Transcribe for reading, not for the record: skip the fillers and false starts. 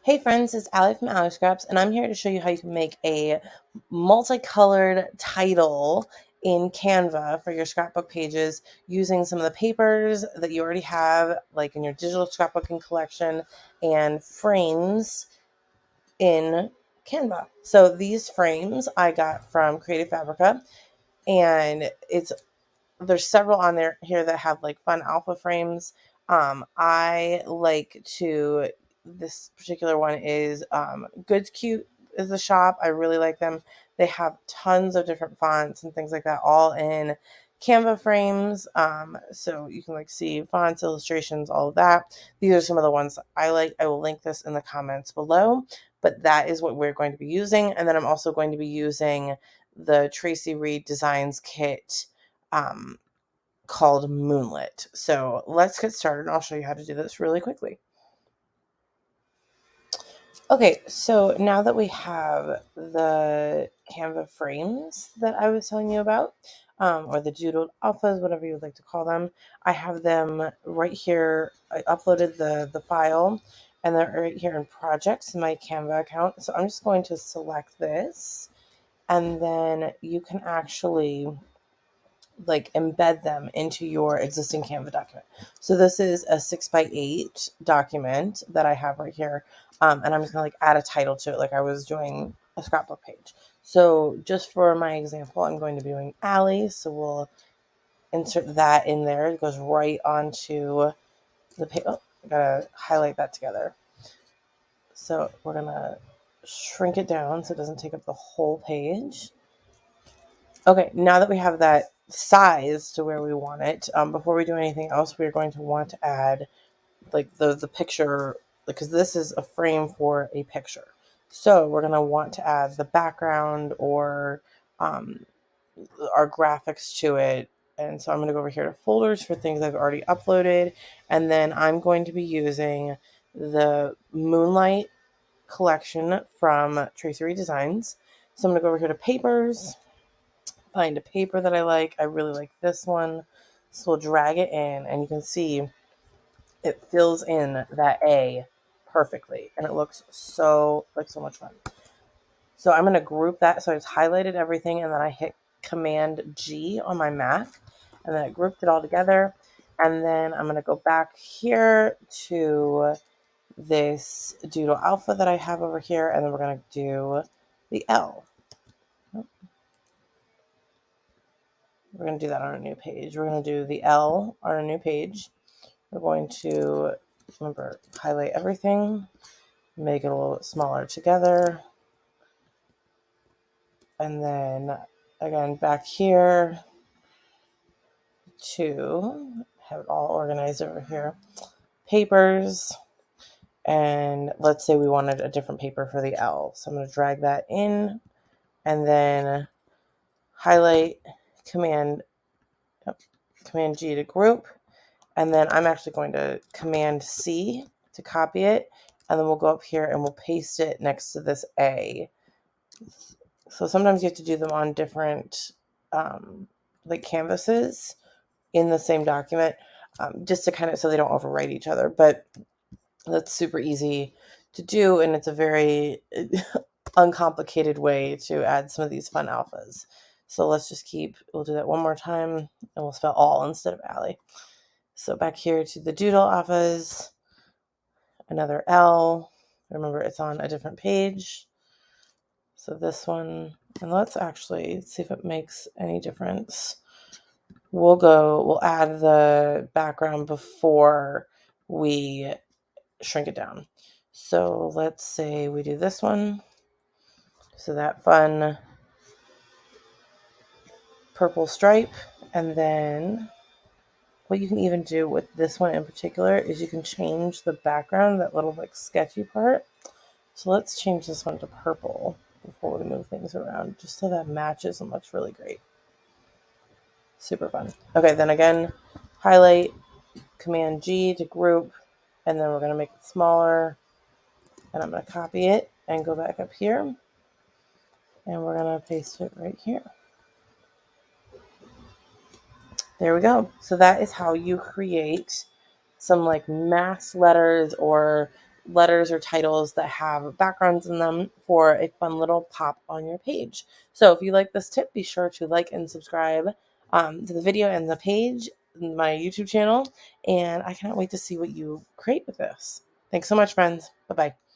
Hey friends, it's Allie from Allie Scraps, and I'm here to show you how you can make a multicolored title in Canva for your scrapbook pages using some of the papers that you already have, like in your digital scrapbooking collection, and frames in Canva. So these frames I got from Creative Fabrica, and there's several on there here that have like fun alpha frames. I like to This particular one is Goods Cute is the shop. I really like them. They have tons of different fonts and things like that, all in Canva frames. So you can like see fonts, illustrations, all of that. These are some of the ones I like. I will link this in the comments below, but that is what we're going to be using. And then I'm also going to be using the Tracy Reed Designs kit um, called Moonlit. So let's get started. I'll show you how to do this really quickly. Okay, so now that we have the Canva frames that I was telling you about, or the doodled alphas, whatever you would like to call them, I have them right here. I uploaded the file, and they're right here in projects in my Canva account. So I'm just going to select this, and then you can actually like embed them into your existing Canva document. So this is a 6x8 document that I have right here. And I'm just gonna like add a title to it like I was doing a scrapbook page. So just for my example, I'm going to be doing Allie. So we'll insert that in there. It goes right onto the page. Oh, I gotta highlight that together. So we're gonna shrink it down so it doesn't take up the whole page. Okay, now that we have that size to where we want it, before we do anything else, we're going to want to add like the picture, because this is a frame for a picture. So we're going to want to add the background or um, our graphics to it. And so I'm going to go over here to folders for things I've already uploaded. And then I'm going to be using the Moonlight collection from Tracy Reed Designs. So I'm going to go over here to papers, find a paper that I like. I really like this one. So we'll drag it in, and you can see it fills in that A perfectly, and it looks so much fun. So I'm going to group that. So I just highlighted everything, and then I hit Command G on my Mac, and then I grouped it all together. And then I'm going to go back here to this Doodle Alpha that I have over here, and then we're going to do the L. We're going to do that on a new page. We're going to do the L on a new page. We're going to, remember, highlight everything, make it a little bit smaller together. And then, again, back here to have it all organized over here. Papers. And let's say we wanted a different paper for the L. So I'm going to drag that in and then highlight, Command G to group. And then I'm actually going to Command C to copy it. And then we'll go up here and we'll paste it next to this A. So sometimes you have to do them on different like canvases in the same document, just to kind of, so they don't overwrite each other. But that's super easy to do. And it's a very uncomplicated way to add some of these fun alphas. So we'll do that one more time, and we'll spell all instead of Allie. So back here to the doodle alphas, another L. Remember, it's on a different page. So this one, and let's actually see if it makes any difference. We'll add the background before we shrink it down. So let's say we do this one. So that fun purple stripe, and then what you can even do with this one in particular is you can change the background, that little like sketchy part. So let's change this one to purple before we move things around, just so that matches and looks really great. Super fun. Okay, then again, highlight, Command G to group, and then we're going to make it smaller. And I'm going to copy it and go back up here. And we're going to paste it right here. There we go. So that is how you create some like mass letters or letters or titles that have backgrounds in them for a fun little pop on your page. So if you like this tip, be sure to like and subscribe to the video and the page, my YouTube channel, and I cannot wait to see what you create with this. Thanks so much, friends. Bye-bye.